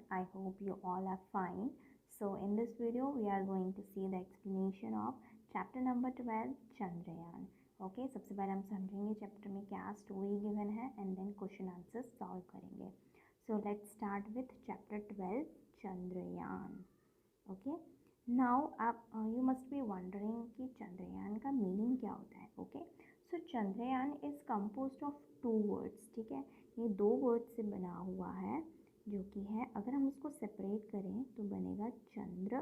I hope you all are fine. So in this video we are going to see the explanation of chapter number 12 Chandrayaan. Okay, सबसे पहले हम समझेंगे chapter में क्या story given है and then question answer solve करेंगे. So let's start with chapter 12 Chandrayaan. Okay, now आप you must be wondering कि चंद्रयान का मीनिंग क्या होता है. Okay, so Chandrayaan is composed of two words. ठीक है, ये दो वर्ड से बना हुआ है जो कि है, अगर हम इसको सेपरेट करें तो बनेगा चंद्र.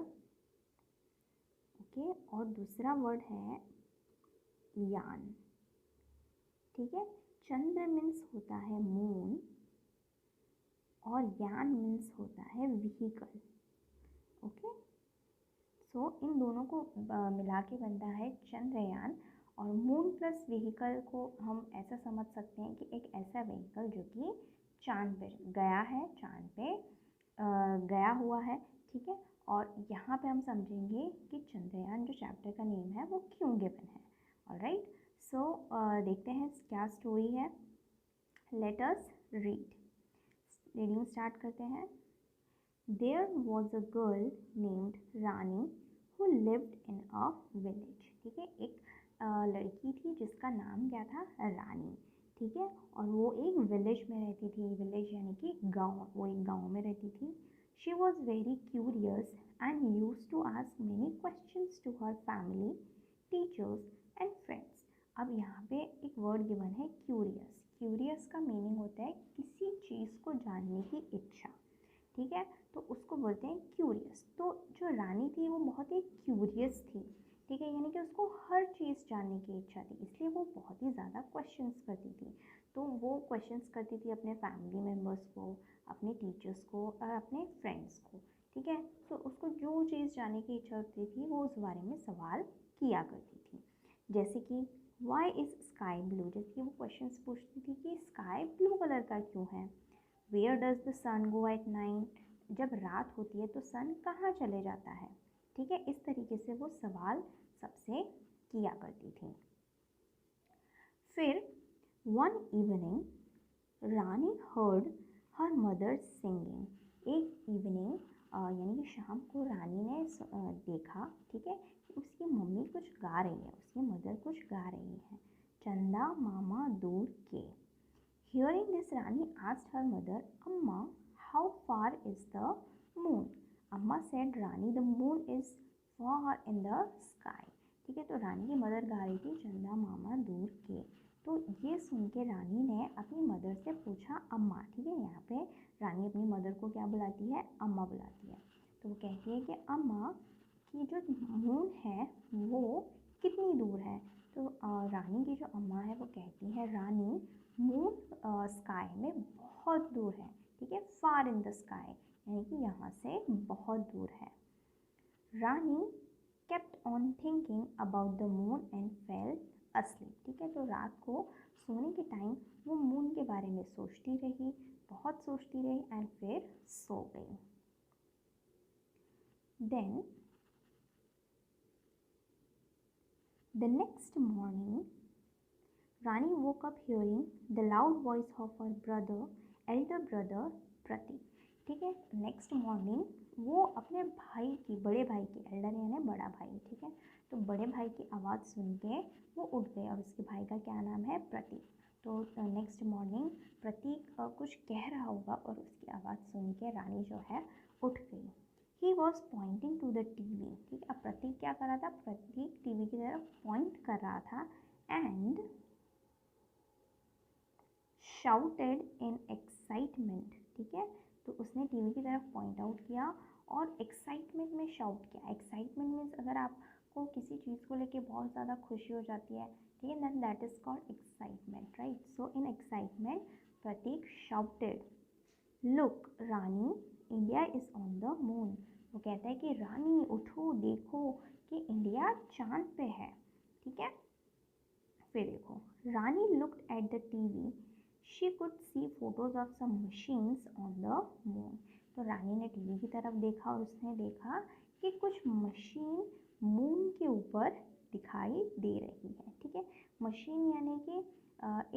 ओके, और दूसरा वर्ड है यान. ठीक है, चंद्र मीन्स होता है मून और यान मीन्स होता है व्हीकल. ओके, सो इन दोनों को मिला के बनता है चंद्रयान. और मून प्लस व्हीकल को हम ऐसा समझ सकते हैं कि एक ऐसा व्हीकल जो कि चांद पे गया है, चांद पे गया हुआ है. ठीक है, और यहाँ पे हम समझेंगे कि चंद्रयान जो चैप्टर का नेम है वो क्यों गिवन है. ऑलराइट, सो देखते हैं क्या स्टोरी है. Let us read. Reading start करते हैं. There was a girl named Rani who lived in a village. ठीक है, एक लड़की थी जिसका नाम क्या था, रानी. ठीक है, और वो एक विलेज में रहती थी. विलेज यानी कि गांव, वो एक गांव में रहती थी. She was very curious and used to ask many questions to her family, teachers and friends. अब यहाँ पे एक वर्ड गिवन है क्यूरियस. क्यूरियस का मीनिंग होता है किसी चीज़ को जानने की इच्छा. ठीक है, तो उसको बोलते हैं क्यूरियस. तो जो रानी थी वो बहुत ही क्यूरियस थी. ठीक है, यानी कि उसको हर चीज़ जानने की इच्छा थी, इसलिए वो बहुत ही ज़्यादा क्वेश्चंस करती थी. तो वो क्वेश्चंस करती थी अपने फैमिली मेम्बर्स को, अपने टीचर्स को और अपने फ्रेंड्स को. ठीक है, तो उसको जो चीज़ जानने की इच्छा होती थी वो उस बारे में सवाल किया करती थी. जैसे कि वाई इज़ स्काई ब्लू, जैसे कि वो क्वेश्चंस पूछती थी कि स्काई ब्लू कलर का क्यों है. Where does the sun go at night, जब रात होती है तो सन कहाँ चले जाता है. ठीक है, इस तरीके से वो सवाल सबसे किया करती थी. फिर वन इवनिंग रानी हर्ड हर मदर सिंगिंग. एक इवनिंग यानी कि शाम को रानी ने देखा, ठीक है, कि उसकी मम्मी कुछ गा रही है, उसकी मदर कुछ गा रही है. चंदा मामा दूर के. Hearing this, Rani asked her mother, Amma, how far is the moon? Amma said, Rani, the moon is far in the sky. ठीक है, तो रानी की मदर गा रही थी चंदा मामा दूर के. तो ये सुन के रानी ने अपनी मदर से पूछा अम्मा. ठीक है, यहाँ पे रानी अपनी मदर को क्या बुलाती है, अम्मा बुलाती है. तो वो कहती है कि अम्मा की जो मून है वो कितनी दूर है. तो रानी की जो अम्मा है वो कहती है रानी मून स्काई में बहुत दूर है. ठीक है, फार इन द स्काई यानी कि यहाँ से बहुत दूर है. Rani kept on thinking about the moon and fell asleep. ठीक है, तो रात को सोने के टाइम वो मून के बारे में सोचती रही, बहुत सोचती रही एंड फिर सो गई. Then the next morning Rani woke up hearing the loud voice of her brother, elder brother Pratik. ठीक है, नेक्स्ट मॉर्निंग वो अपने भाई की, बड़े भाई की, एल्डर यानी बड़ा भाई. ठीक है, तो बड़े भाई की आवाज़ सुन के वो उठ गए और उसके भाई का क्या नाम है, प्रतीक. तो नेक्स्ट मॉर्निंग प्रतीक कुछ कह रहा होगा और उसकी आवाज़ सुन के रानी जो है उठ गई. He was pointing to the TV. ठीक है, अब प्रतीक क्या कर रहा था, प्रतीक टीवी की तरफ पॉइंट कर रहा था एंड शाउटेड इन एक्साइटमेंट. ठीक है, तो उसने टीवी की तरफ पॉइंट आउट किया और एक्साइटमेंट में शाउट किया. एक्साइटमेंट मीन्स अगर आपको किसी चीज़ को लेके बहुत ज़्यादा खुशी हो जाती है, ठीक है, then that is called excitement, right. So in excitement Pratik shouted, look Rani, India is on the moon. वो कहता है कि रानी उठो, देखो कि इंडिया चांद पे है. ठीक है, फिर देखो Rani looked at the TV. She could see photos of some machines on the moon. तो रानी ने टीवी की तरफ देखा और उसने देखा कि कुछ मशीन मून के ऊपर दिखाई दे रही है. ठीक है, मशीन यानी कि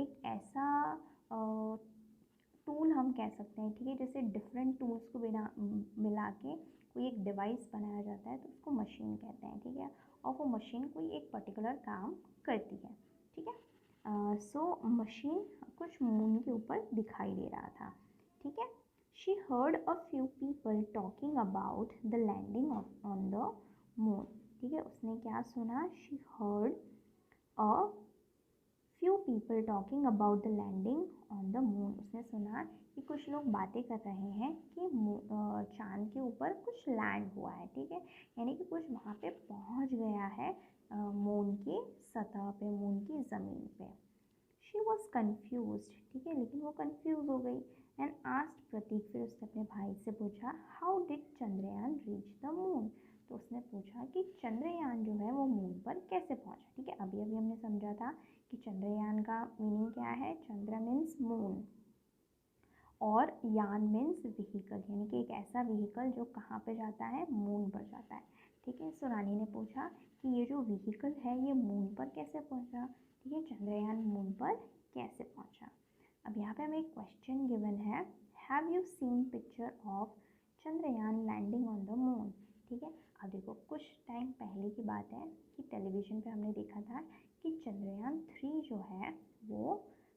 एक ऐसा टूल हम कह सकते हैं, ठीक है। जैसे डिफरेंट टूल्स को बिना मिला के कोई एक डिवाइस बनाया जाता है तो उसको मशीन कहते हैं, ठीक है। और वो मशीन कोई एक पर्टिकुलर काम करती है, ठीक है। सो मशीन कुछ मून के ऊपर दिखाई दे रहा था, ठीक है। She heard a few people talking about the landing on the moon, ठीक है। उसने क्या सुना? She heard a few people talking about the landing on the moon. उसने सुना कि कुछ लोग बातें कर रहे हैं कि चांद के ऊपर कुछ लैंड हुआ है, ठीक है। यानी कि कुछ वहाँ पे पहुँच गया है मून की सतह पे, मून की ज़मीन पे। शी वॉज कन्फ्यूज, ठीक है, लेकिन वो कन्फ्यूज हो गई। एंड आस्क्ड प्रतीक, फिर उसने अपने भाई से पूछा how did Chandrayaan reach the moon. तो उसने पूछा कि चंद्रयान जो है वो मून पर कैसे पहुंचा, ठीक है। अभी अभी हमने समझा था कि चंद्रयान का मीनिंग क्या है। चंद्र मीन्स मून और यान मीन्स व्हीकल, यानी कि एक ऐसा व्हीकल जो कहाँ पे जाता है? मून पर जाता है, ठीक है। सो रानी ने पूछा कि ये जो व्हीकल है ये मून पर कैसे पहुँचा, ठीक है। चंद्रयान मून पर कैसे पहुँचा। अब यहाँ पे हमें एक क्वेश्चन गिवन है, have you seen picture of Chandrayaan landing on the moon, ठीक है। अब देखो कुछ टाइम पहले की बात है कि टेलीविज़न पे हमने देखा था कि चंद्रयान 3 जो है वो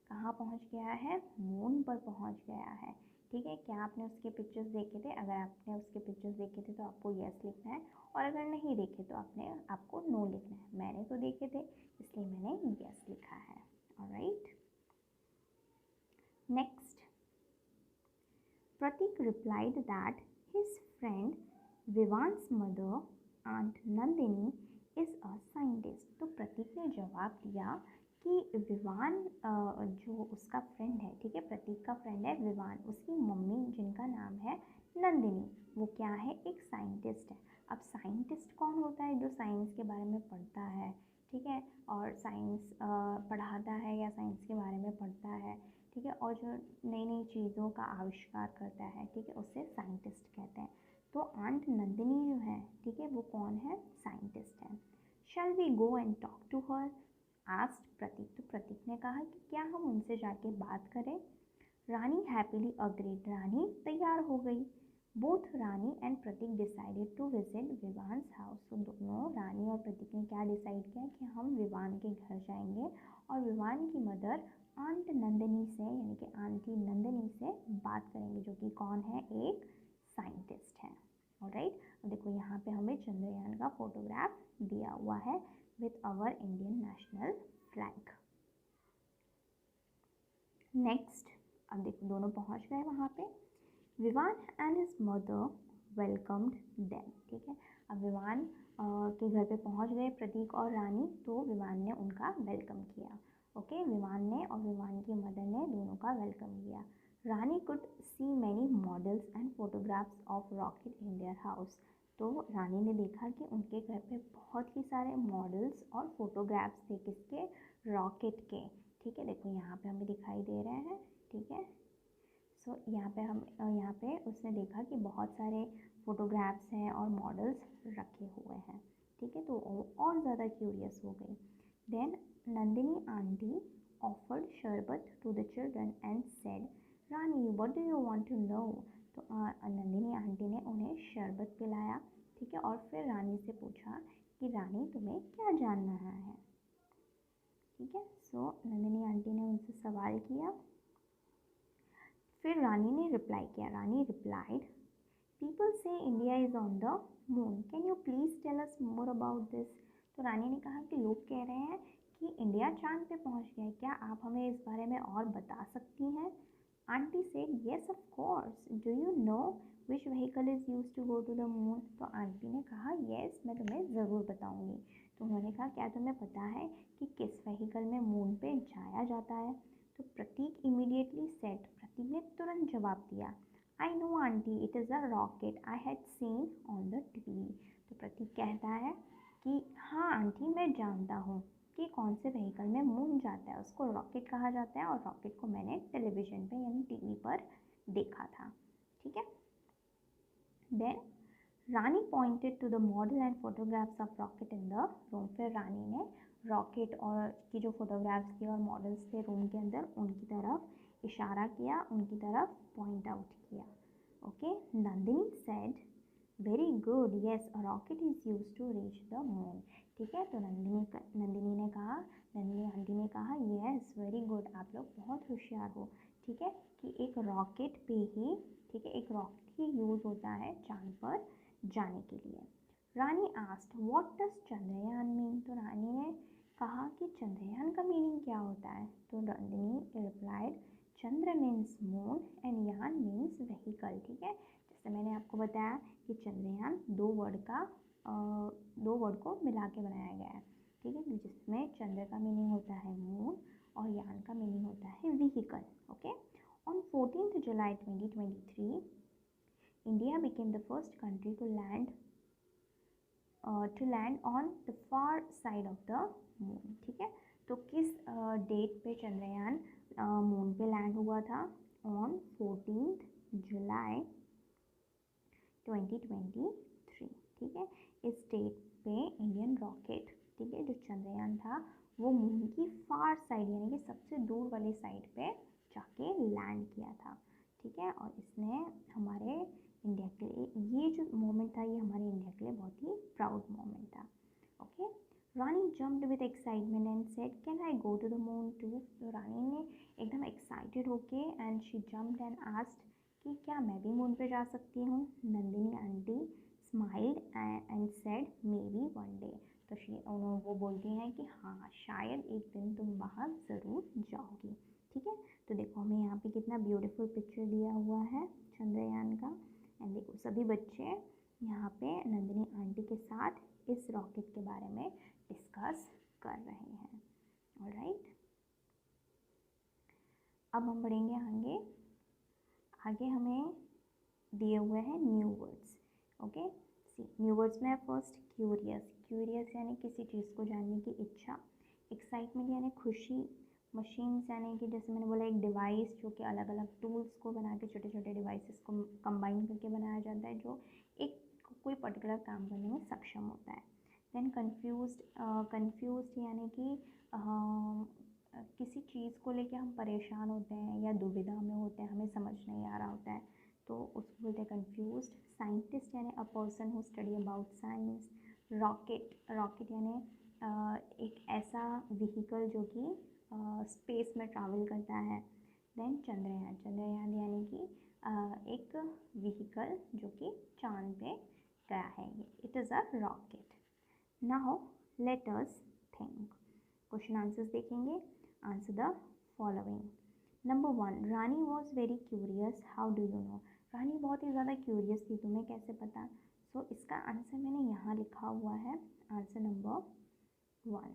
कहाँ पहुँच गया है? मून पर पहुँच गया है, ठीक है। क्या आपने उसके पिक्चर्स देखे थे? अगर आपने उसके पिक्चर्स देखे थे तो आपको यस लिखना है, और अगर नहीं देखे तो आपको नो लिखना है। मैंने तो देखे थे इसलिए मैंने यस लिखा है। Alright, next, Pratik replied that his friend Vivan's mother, Aunt Nandini, is a scientist. तो प्रतीक ने जवाब दिया कि विवान जो उसका फ्रेंड है, ठीक है, प्रतीक का फ्रेंड है विवान, उसकी मम्मी जिनका नाम है नंदिनी, वो क्या है? एक साइंटिस्ट है। अब साइंटिस्ट कौन होता है? जो साइंस के बारे में पढ़ता है, ठीक है, और साइंस पढ़ाता है या साइंस के बारे में पढ़ता है, ठीक है, और जो नई नई चीज़ों का आविष्कार करता है, ठीक है, उसे साइंटिस्ट कहते हैं। तो आंट नंदिनी जो है, ठीक है, वो कौन है? साइंटिस्ट है। Shall we go and talk to her, asked Prateek. तो प्रतीक ने कहा कि क्या हम उनसे जाके बात करें? रानी हैप्पीली अग्रीड, रानी तैयार हो गई। Both Rani and Prateek decided to visit Vivaan's house. तो दोनों रानी और प्रतीक ने क्या डिसाइड किया कि हम विवान के घर जाएंगे और विवान की मदर आंट नंदिनी से, यानी कि आंटी नंदिनी से बात करेंगे, जो कि कौन है? एक साइंटिस्ट है। ऑलराइट, अब देखो यहाँ पे हमें चंद्रयान का फोटोग्राफ दिया हुआ है with our Indian national flag. Next, अब देखो दोनों पहुँच गए वहाँ पे। Vivaan and his mother welcomed them, ठीक है। अब विवान के घर पे पहुँच गए प्रतीक और रानी, तो विवान ने उनका वेलकम किया। ओके, विवान ने और विवान की मदर ने दोनों का वेलकम किया। Rani could see many models and photographs of rocket in their house. तो रानी ने देखा कि उनके घर पे बहुत ही सारे मॉडल्स और फोटोग्राफ्स थे, किसके? रॉकेट के, ठीक है। देखो यहाँ पे हमें दिखाई दे रहे हैं, ठीक है। सो यहाँ पे उसने देखा कि बहुत सारे फोटोग्राफ्स हैं और मॉडल्स रखे हुए हैं, ठीक है। तो और ज़्यादा क्यूरियस हो गई। Then Nandini aunty offered sharbat to the children and said, Rani what do you want to know. तो नंदिनी आंटी ने उन्हें शरबत पिलाया, ठीक है, और फिर रानी से पूछा कि रानी तुम्हें क्या जानना है, ठीक है। सो नंदिनी आंटी ने उनसे सवाल किया। फिर रानी ने रिप्लाई किया। Rani replied, people say India is on the moon, can you please tell us more about this. तो रानी ने कहा कि लोग कह रहे हैं कि इंडिया चांद पे पहुंच गया है, क्या आप हमें इस बारे में और बता सकती हैं? Aunty said, yes of course, do you know which vehicle is use to go to the moon. तो आंटी ने कहा, येस, मैं तुम्हें ज़रूर बताऊँगी। तो उन्होंने कहा, क्या तुम्हें पता है कि किस व्हीकल में मून पे जाया जाता है? तो प्रतीक इमीडिएटली सेड, प्रतीक ने तुरंत जवाब दिया, I know aunty, it is a rocket I had seen on the TV. तो प्रतीक कहता है कि हाँ आंटी, मैं जानता हूँ कि कौन से व्हीकल में मून जाता है, उसको रॉकेट कहा जाता है, और रॉकेट को मैंने टेलीविज़न पे यानी टीवी पर देखा था, ठीक है। Then Rani pointed to the model and photographs of rocket in the room. फिर रानी ने रॉकेट और की जो फोटोग्राफ्स थी और मॉडल्स थे रूम के अंदर, उनकी तरफ इशारा किया, उनकी तरफ पॉइंट आउट किया। Okay, Nandini said very good yes a rocket is use to reach the moon. ठीक है, तो नंदिनी ने कहा, नंदिनी आंटी ने कहा येस वेरी गुड, आप लोग बहुत होशियार हो। ठीक है, कि एक रॉकेट पे ही, ठीक है, एक रॉकेट ही यूज़ होता है चांद पर जाने के लिए। Rani asked what does Chandrayaan mean. तो रानी ने कहा कि चंद्रयान का मीनिंग क्या होता है। तो Nandini replied Chandra means moon and yaan means vehicle. ठीक है, जैसे मैंने आपको बताया कि चंद्रयान दो वर्ड को मिला के बनाया गया है। ठीक है, जिसमें चंद्र का मीनिंग होता है मून और यान का मीनिंग होता है vehicle. Okay, on 14 July 2023 India became the first country to land on the far side of the moon. ठीक है, तो किस डेट पे चंद्रयान मून पे लैंड हुआ था? On 14 July 2023। ठीक है, इस डेट पे इंडियन रॉकेट, ठीक है, जो चंद्रयान था वो मून की फार साइड यानी कि सबसे दूर वाली साइड पे जाके लैंड किया था। ठीक है, और इसने हमारे इंडिया के लिए, ये जो मोमेंट था ये हमारे इंडिया के लिए बहुत ही प्राउड मोमेंट था। Okay, Rani jumped with excitement and said can I go to the moon too. तो रानी ने एकदम एक्साइटेड होके and she jumped and asked कि क्या मैं भी मून पे जा सकती हूँ। Nandini aunty smiled and said maybe one day. तो वो बोलती हैं कि हाँ शायद एक दिन तुम वहाँ ज़रूर जाओगी। ठीक है, तो देखो हमें यहाँ पे कितना ब्यूटीफुल पिक्चर दिया हुआ है चंद्रयान का। एंड देखो सभी बच्चे यहाँ पे नंदिनी आंटी के साथ इस रॉकेट के बारे में डिस्कस कर रहे हैं। ऑलराइट, अब हम बढ़ेंगे आगे। आगे हमें दिए हुए हैं न्यू वर्ड्स। ओके, सी न्यू वर्ड्स में है फर्स्ट क्यूरियस। क्यूरियस यानी किसी चीज़ को जानने की इच्छा। एक्साइटमेंट यानी खुशी। मशीन्स यानी कि जैसे मैंने बोला एक डिवाइस जो कि अलग अलग टूल्स को बना के, छोटे छोटे डिवाइसेस को कंबाइन करके बनाया जाता है जो एक कोई पर्टिकुलर काम करने में सक्षम होता है। देन कन्फ्यूज्ड यानी कि किसी चीज़ को लेके हम परेशान होते हैं या दुविधा में होते हैं, हमें समझ नहीं आ रहा होता है तो उसको बोलते हैं कन्फ्यूज्ड। साइंटिस्ट यानी a person who study about science. Rocket यानी एक ऐसा व्हीकल जो कि स्पेस में ट्रैवल करता है। देन चंद्रयान यानी कि एक व्हीकल जो कि चांद पे गया है, it is a rocket. Now let us think. Question answers देखेंगे। Answer the following. Number 1, Rani was very curious, how do you know. Rani बहुत ही ज़्यादा क्यूरियस थी, तुम्हें कैसे पता। सो इसका आंसर मैंने यहाँ लिखा हुआ है, answer number 1।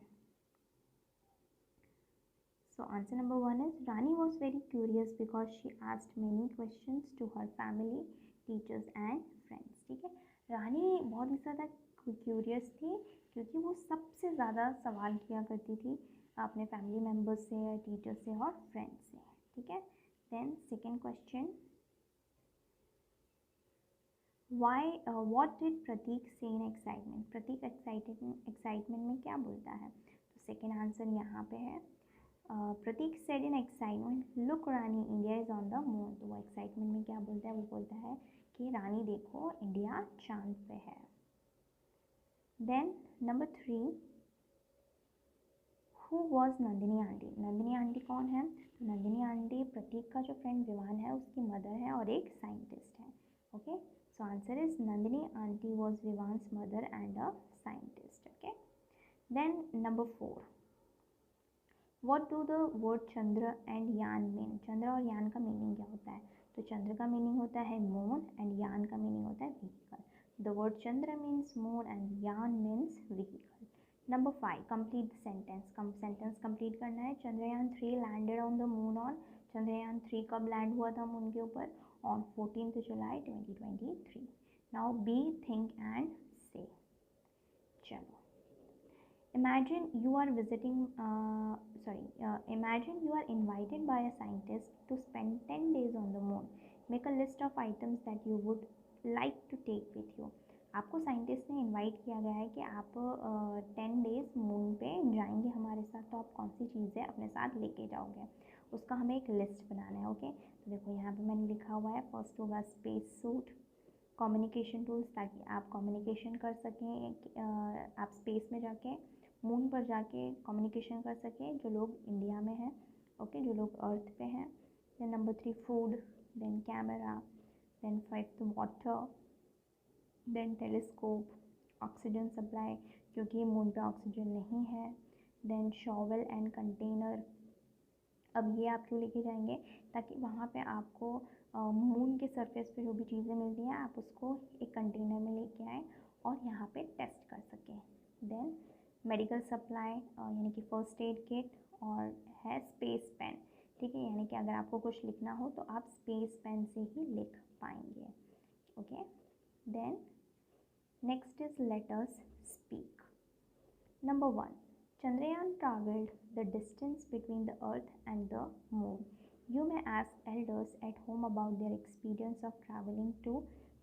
So answer number 1 is Rani was very curious because she asked many questions to her family, teachers and friends. ठीक है, रानी बहुत ही ज़्यादा क्यूरियस थी क्योंकि वो सबसे ज़्यादा सवाल किया करती थी अपने फैमिली मेम्बर्स से, टीचर से और फ्रेंड्स से। ठीक है, then second question, what did Pratik say in excitement. Prateek excitement में क्या बोलता है। तो सेकेंड आंसर यहाँ पे है, Pratik said in excitement look Rani India is on the moon. तो वो एक्साइटमेंट में क्या बोलता है, वो बोलता है कि रानी देखो इंडिया चांद पे है। Then number 3, who was Nandini aunty. Nandini aunty कौन है। तो नंदिनी आंटी प्रतीक का जो फ्रेंड विवान है उसकी मदर है और एक साइंटिस्ट है। Okay, so answer is Nandini aunty was Vivaan's mother and a scientist. Okay, then number 4, what do the word Chandra and yaan mean. चंद्र और यान का मीनिंग क्या होता है। तो चंद्र का मीनिंग होता है मून एंड यान का मीनिंग होता है vehicle. The word Chandra means moon and yaan means vehicle. Number 5, complete the sentence. Sentence complete करना है। Chandrayaan 3 landed on the moon on. Chandrayaan 3 कब लैंड हुआ था मून के ऊपर, on 14 July 2023। Now be think and say. चलो, imagine you are invited by a scientist to spend 10 days on the moon. Make a list of items that you would like to take with you. आपको scientist ने invite किया गया है कि आप 10 days moon पे जाएंगे हमारे साथ, तो आप कौन सी चीज़ें अपने साथ लेके जाओगे। उसका हमें एक लिस्ट बनाना है। ओके, तो देखो यहाँ पे मैंने लिखा हुआ है, फर्स्ट होगा स्पेस सूट, कम्युनिकेशन टूल्स, ताकि आप कम्युनिकेशन कर सकें, आप स्पेस में जाके मून पर जाके कम्युनिकेशन कर सकें जो लोग इंडिया में हैं, ओके, जो लोग अर्थ पे हैं। Then number 3 food, then camera, then 5 water, then telescope, oxygen supply क्योंकि मून पे ऑक्सीजन नहीं है, देन शॉवल एंड कंटेनर। अब ये आप क्यों लेके जाएंगे, ताकि वहाँ पे आपको मून के सरफेस पे जो भी चीज़ें मिलती हैं आप उसको एक कंटेनर में लेके आएँ और यहाँ पे टेस्ट कर सकें। देन मेडिकल सप्लाई यानी कि फर्स्ट एड किट, और है स्पेस पेन, ठीक है, यानी कि अगर आपको कुछ लिखना हो तो आप स्पेस पेन से ही लिख पाएंगे। Okay, then next is let us speak. Number 1. Chandrayaan traveled the distance between the Earth and the Moon. You may ask elders at home about their experience of traveling to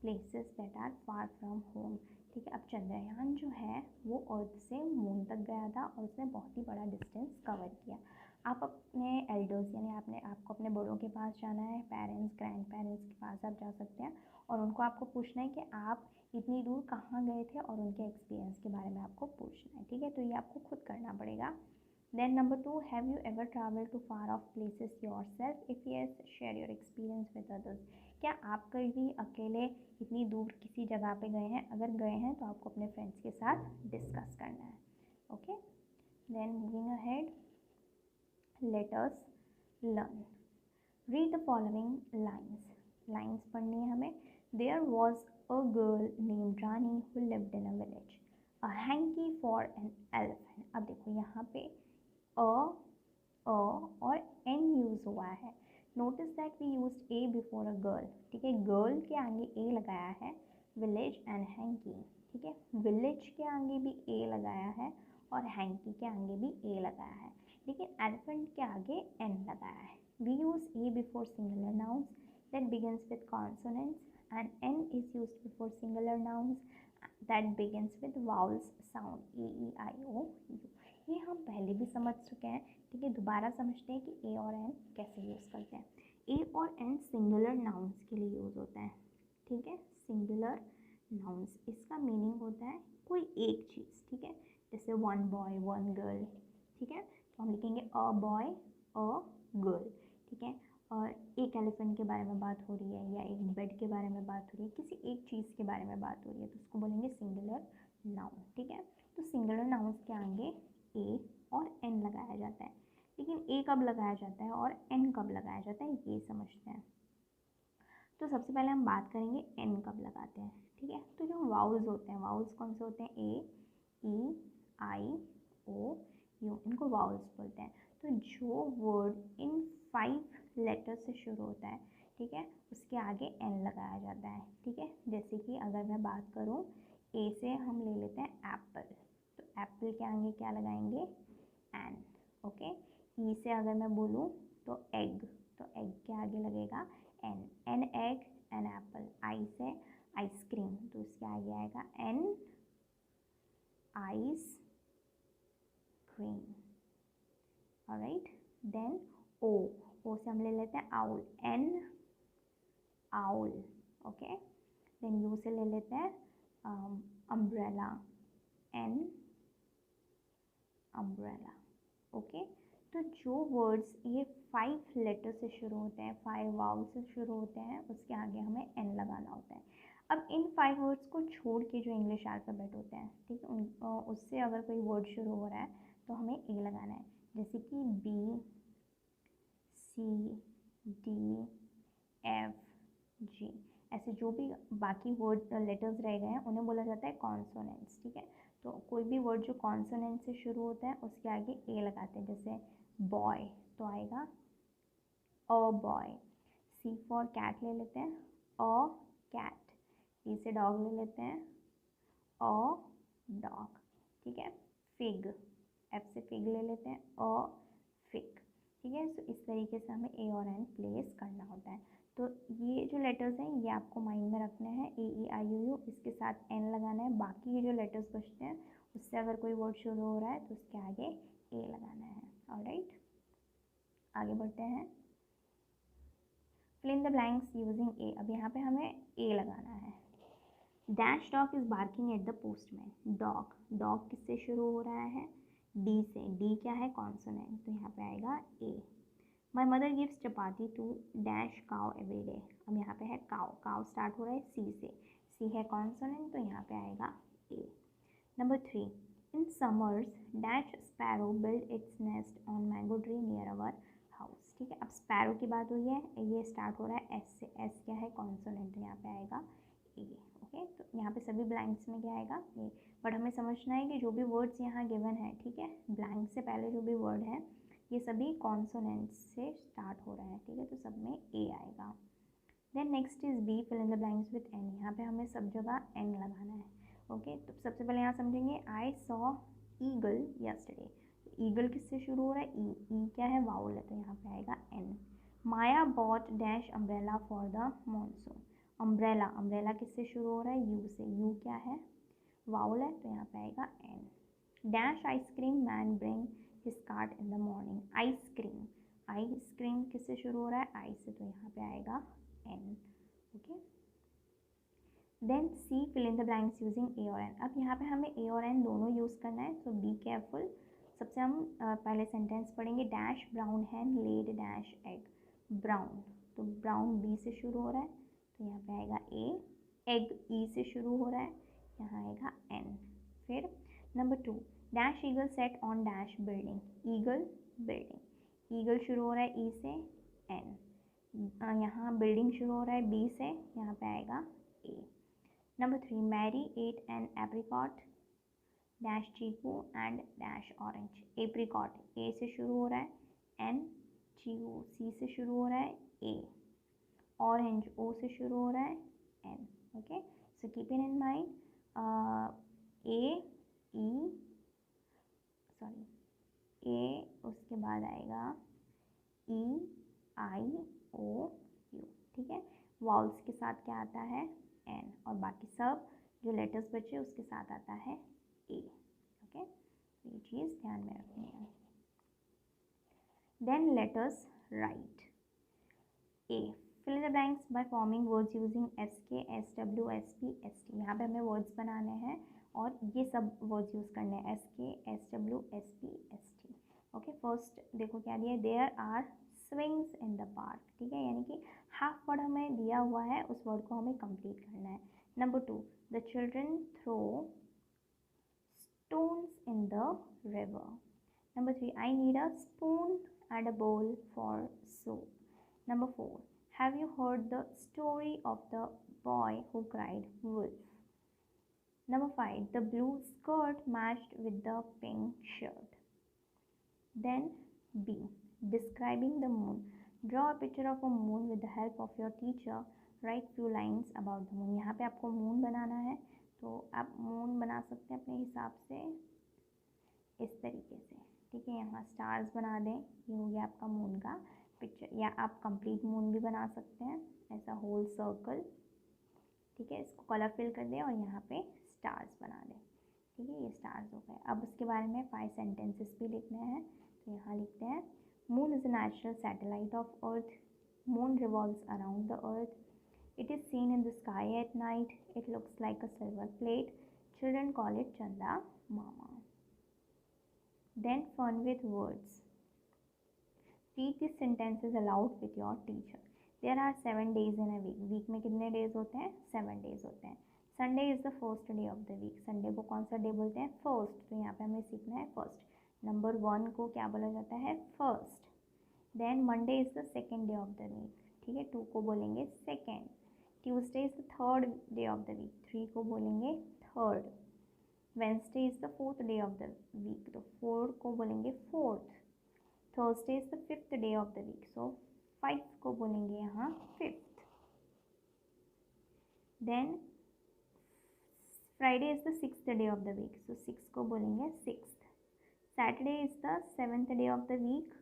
places that are far from home. ठीक है, अब चंद्रयान जो है वो अर्थ से moon तक गया था और उसने बहुत ही बड़ा डिस्टेंस कवर किया। आप अपने एल्डर्स यानी आपको अपने बड़ों के पास जाना है, पेरेंट्स ग्रैंड पेरेंट्स के पास आप जा सकते हैं और उनको आपको पूछना है कि आप इतनी दूर कहाँ गए थे और उनके एक्सपीरियंस के बारे में आपको पूछना है। ठीक है, तो ये आपको खुद करना पड़ेगा। Then number 2, have you ever travel to far of places yourself? If yes, share your experience with others. क्या आप कभी अकेले इतनी दूर किसी जगह पे गए हैं? अगर गए हैं तो आपको अपने फ्रेंड्स के साथ डिस्कस करना है। Okay, then moving ahead, let us learn. Read the following lines पढ़नी है हमें। देयर वॉज a girl named Rani who lived in a village. A hanky for an elephant. अब देखो यहाँ पे a और n यूज हुआ है। Notice that we used a before a girl. ठीक है, गर्ल के आगे a लगाया है, विलेज एंड हैंकी। ठीक है, विलेज के आगे भी a लगाया है और हैंकी के आगे भी a लगाया है, लेकिन एलिफेंट के आगे n लगाया है। We use a before singular nouns that begins with consonants and n is used before singular nouns that begins with vowels sound e e i o u। ये हम पहले भी समझ चुके हैं। ठीक है, दोबारा समझते हैं कि a और n कैसे यूज़ करते हैं। a और n सिंगुलर नाउन्स के लिए यूज़ होता है। ठीक है, सिंगुलर नाउन्स, इसका मीनिंग होता है कोई एक चीज़। ठीक है, जैसे वन बॉय वन गर्ल। ठीक है, तो हम लिखेंगे अ बॉय अ गर्ल। ठीक है, और एक एलिफेंट के बारे में बात हो रही है या एक बेड के बारे में बात हो रही है, किसी एक चीज़ के बारे में बात हो रही है, तो उसको बोलेंगे सिंगुलर नाउन। ठीक है, तो सिंगुलर नाउन्स के आगे ए और एन लगाया जाता है, लेकिन ए कब लगाया जाता है और एन कब लगाया जाता है ये समझते हैं। तो सबसे पहले हम बात करेंगे एन कब लगाते हैं। ठीक है, तो जो वाउल्स होते हैं, वाउल्स कौन से होते हैं? ए, ई, आई, ओ, यू, इनको वाउल्स बोलते हैं। तो जो वर्ड इन 5 लेटर से शुरू होता है, ठीक है, उसके आगे एन लगाया जाता है। ठीक है, जैसे कि अगर मैं बात करूँ ए से, हम ले लेते हैं एप्पल, तो एप्पल के आगे क्या लगाएंगे? एन। ओके, ई से अगर मैं बोलूँ तो एग, तो एग के आगे लगेगा an, an egg an apple. I से आइसक्रीम, तो उसके आगे आएगा an ice cream. Alright, then O, O से हम ले लेते हैं owl, an owl. Okay, then U से ले लेते हैं अम्ब्रेला, एन अम्ब्रेला। ओके, तो जो वर्ड्स ये 5 लेटर से शुरू होते हैं, 5 वाउल से शुरू होते हैं, उसके आगे हमें एन लगाना होता है। अब इन 5 वर्ड्स को छोड़ के जो इंग्लिश अल्फ़ाबेट होते हैं, ठीक है, उससे अगर कोई वर्ड शुरू हो रहा है तो हमें ए लगाना है, जैसे कि बी, सी, डी, एफ, जी, ऐसे जो भी बाकी वर्ड लेटर्स रह गए हैं उन्हें बोला जाता है कॉन्सोनेंट्स। ठीक है, तो कोई भी वर्ड जो कॉन्सोनेंट से शुरू होता है उसके आगे ए लगाते हैं, जैसे बॉय तो आएगा a boy. C for cat ले लेते हैं, अ कैट। डी से डॉग ले लेते हैं, अ डॉग। ठीक है, फिग, एफ से फिग ले लेते हैं, अ फिग। ठीक है, तो इस तरीके से हमें ए और एन प्लेस करना होता है। तो ये जो लेटर्स हैं ये आपको माइंड में रखने हैं, ए ई आई ओ यू, इसके साथ एन लगाना है। बाकी ये जो लेटर्स बचते हैं उससे अगर कोई वर्ड शुरू हो रहा है तो उसके आगे ए लगाना है। ऑलराइट, आगे बढ़ते हैं। Fill in the blanks using A. अब यहाँ पे हमें ए लगाना है। Dash dog is barking at the postman. Dog, dog किससे शुरू हो रहा है? डी से। डी क्या है? कॉन्सोनेंट, तो यहाँ पे आएगा a. My mother gives chapati to dash cow every day. अब यहाँ पे है काउ, काउ स्टार्ट हो रहा है सी से, सी है कॉन्सोनेंट, तो यहाँ पे आएगा a. Number 3, in summers dash sparrow build its nest on mango tree near our house. ठीक है, अब स्पैरो की बात हुई है, ये स्टार्ट हो रहा है एस से, एस क्या है? कॉन्सोनेंट, तो यहाँ पे आएगा ए। ओके, तो यहाँ पे सभी ब्लैंक्स में क्या आएगा? ए। बट हमें समझना है कि जो भी वर्ड्स यहाँ गिवन है, ठीक है, ब्लैंक से पहले जो भी वर्ड है ये सभी कॉन्सोनेंट्स से स्टार्ट हो रहे हैं, ठीक है, तो सब में ए आएगा। Then next is B, fill in the blanks with an. यहाँ पे हमें सब जगह एन लगाना है। ओके, तो सबसे पहले यहाँ समझेंगे, I saw eagle yesterday. Eagle किससे शुरू हो रहा है? ई, ई क्या है? वाउल है, तो यहाँ पे आएगा an. Maya bought dash umbrella for the monsoon. Umbrella, umbrella किससे शुरू हो रहा है? यू से, यू क्या है? वाउल है, तो यहाँ पे आएगा an. Dash ice cream man bring his cart in the morning. Ice cream, ice cream किससे शुरू हो रहा है? आई से, तो यहाँ पे आएगा an. Okay, then C, fill in the blanks using A और एन। अब यहाँ पे हमें ए और एन दोनों यूज़ करना है, सो बी केयरफुल। सबसे हम पहले सेंटेंस पढ़ेंगे, डैश ब्राउन हैन लेड डैश एग। ब्राउन, तो ब्राउन बी से शुरू हो रहा है, तो यहाँ पे आएगा ए। एग ई से शुरू हो रहा है, यहाँ आएगा एन। फिर number 2, dash eagle set on dash building. Eagle, building, eagle शुरू हो रहा है ई से, एन। यहाँ बिल्डिंग शुरू हो रहा है बी से, यहाँ पे आएगा a. Number 3, Mary ate an apricot dash chikoo and dash orange. Apricot A से शुरू हो रहा है, एन। चीकू सी से शुरू हो रहा है, ए। ऑरेंज ओ से शुरू हो रहा है, an. Okay, so keep in mind, A E sorry A, उसके बाद आएगा ई आई ओ यू। ठीक है, वाउल्स के साथ क्या आता है? एन, और बाकी सब जो लेटर्स बचे उसके साथ आता है ए। ओके, ये चीज़ ध्यान में रखनी है। Then letters write A, fill in the blanks by forming words using S K, S W, S P, S T. यहाँ पे हमें वर्ड्स बनाने हैं और ये सब वर्ड्स यूज़ करने हैं, S K, S W, S P, S T. Okay, first देखो क्या दिया है, there are swings in the park. ठीक है, यानी कि हाफ वर्ड हमें दिया हुआ है, उस वर्ड को हमें कंप्लीट करना है। Number 2, the children throw stones in the river. Number 3, I need a spoon and a bowl for soup. Number 4, have you heard the story of the boy who cried wolf? Number 5, the blue skirt matched with the pink shirt. Then B, describing the moon. Draw a picture of a moon with the help of your teacher. Write few lines about the moon. यहाँ पे आपको moon बनाना है, तो आप moon बना सकते हैं अपने हिसाब से इस तरीके से। ठीक है, यहाँ स्टार्स बना दें, ये हो गया आपका मून का पिक्चर, या आप कंप्लीट मून भी बना सकते हैं, ऐसा होल सर्कल। ठीक है, इसको कलर फिल कर दें और यहाँ पे स्टार्स बना दें। ठीक है, ये स्टार्स हो गए। अब उसके बारे में 5 सेंटेंसेस भी लिखने हैं, तो यहाँ लिखते हैं, moon is a natural satellite of earth. Moon revolves around the earth. It is seen in the sky at night. It looks like a silver plate. Children call it चंदा मामा। Then fun with words. Read these sentences aloud with your teacher. There are 7 days in a week. Week में कितने days होते हैं? 7 days होते हैं। Sunday is the first day of the week. Sunday को कौन सा day बोलते हैं? First. तो यहाँ पे हमें सीखना है first. Number 1 को क्या बोला जाता है? First. Then Monday is the second day of the week. ठीक है, 2 को बोलेंगे second. Tuesday is the third day of the week. 3 को बोलेंगे third. Wednesday is the 4th day of the week, तो 4 को बोलेंगे 4th. Thursday is the 5th day of the week, so 5 को बोलेंगे यहाँ 5th. Then Friday is the 6th day of the week, so 6 को बोलेंगे 6th. Saturday is the 7th day of the week,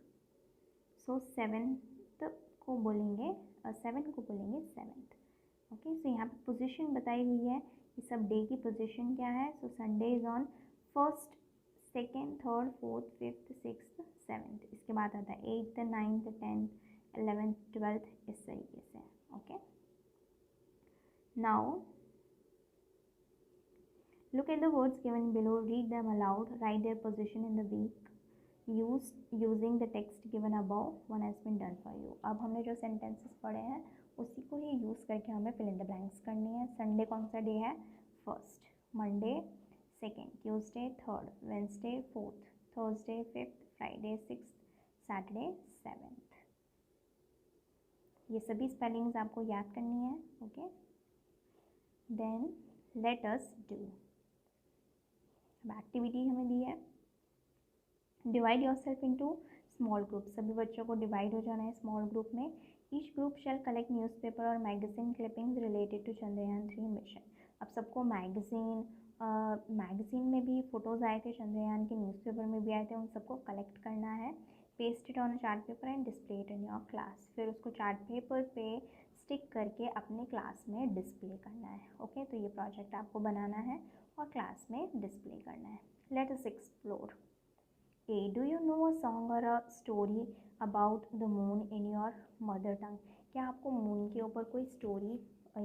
so 7th को बोलेंगे 7 को बोलेंगे 7th. Okay, सो यहाँ पे पोजीशन बताई हुई है, ये सब डे की पोजीशन क्या है। So Sunday is on 1st, 2nd, 3rd, 4th, 5th, 6th, 7th। इसके बाद आता है 8th, 9th, 10th, 11th, 12th, इस तरीके से। Okay, now look at the words given below, read them aloud, write their position in the week using the text given above. One has been done for you. अब हमने जो sentences पढ़े हैं उसी को ही यूज़ करके हमें fill in the blanks करनी है। संडे कौन सा डे है? First, Monday second, Tuesday third, Wednesday fourth, Thursday fifth, Friday sixth, Saturday seventh. ये सभी स्पेलिंग्स आपको याद करनी है। Okay, then let us do. अब एक्टिविटी हमें दी है, divide yourself into small group. सभी बच्चों को डिवाइड हो जाना है स्मॉल ग्रुप में। Each group shall collect newspaper और magazine clippings related to Chandrayaan 3 mission. अब सबको मैगजीन में भी फ़ोटोज़ आए थे चंद्रयान के, न्यूज़पेपर में भी आए थे, उन सबको कलेक्ट करना है। Paste it on a chart paper and display it in your class. फिर उसको चार्ट पेपर पे स्टिक करके अपने क्लास में डिस्प्ले करना है। ओके, तो ये प्रोजेक्ट आपको बनाना है और क्लास में डिस्प्ले करना है। Let us explore. A, do you know a song or a story about the moon in your mother tongue? क्या आपको मून के ऊपर कोई स्टोरी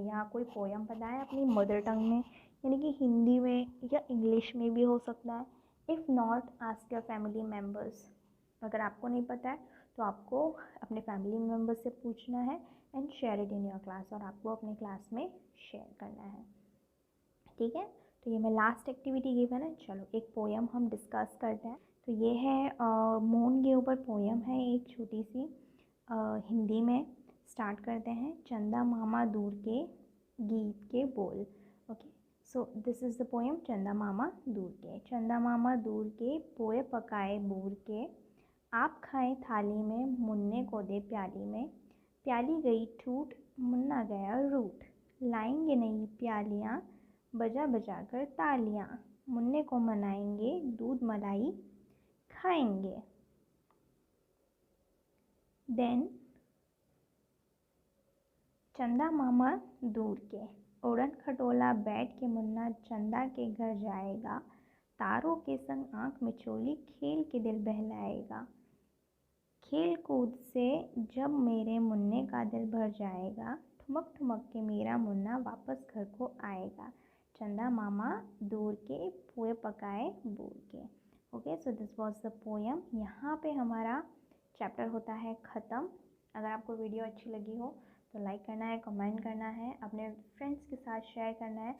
या कोई पोयम पता है अपनी मदर टंग में, यानी कि हिंदी में या इंग्लिश में भी हो सकता है। If not, ask your family members. अगर आपको नहीं पता है तो आपको अपने फैमिली मेम्बर्स से पूछना है and share it in your class, और आपको अपने क्लास में शेयर करना है। ठीक है, तो ये मैं लास्ट एक्टिविटी गिवन है। चलो एक पोयम हम डिस्कस करते हैं। तो ये है मून के ऊपर पोयम है, एक छोटी सी हिंदी में। स्टार्ट करते हैं। चंदा मामा दूर के गीत के बोल। Okay, so this is the poem चंदा मामा दूर के। चंदा मामा दूर के पोए पकाए बूर के, आप खाएं थाली में मुन्ने को दे प्याली में। प्याली गई टूट मुन्ना गया रूठ, लाएंगे नई प्यालियाँ बजा बजा कर तालियाँ। मुन्ने को मनाएंगे दूध मलाई खाएंगे। देन चंदा मामा दूर के, उड़न खटोला बैठ के मुन्ना चंदा के घर जाएगा। तारों के संग आँख मिचोली खेल के दिल बहलाएगा। खेल कूद से जब मेरे मुन्ने का दिल भर जाएगा, ठुमक ठुमक के मेरा मुन्ना वापस घर को आएगा। चंदा मामा दूर के पोए पकाए बूर के। Okay, so this was the poem. यहाँ पे हमारा चैप्टर होता है ख़त्म। अगर आपको वीडियो अच्छी लगी हो तो लाइक करना है, कमेंट करना है, अपने फ्रेंड्स के साथ शेयर करना है।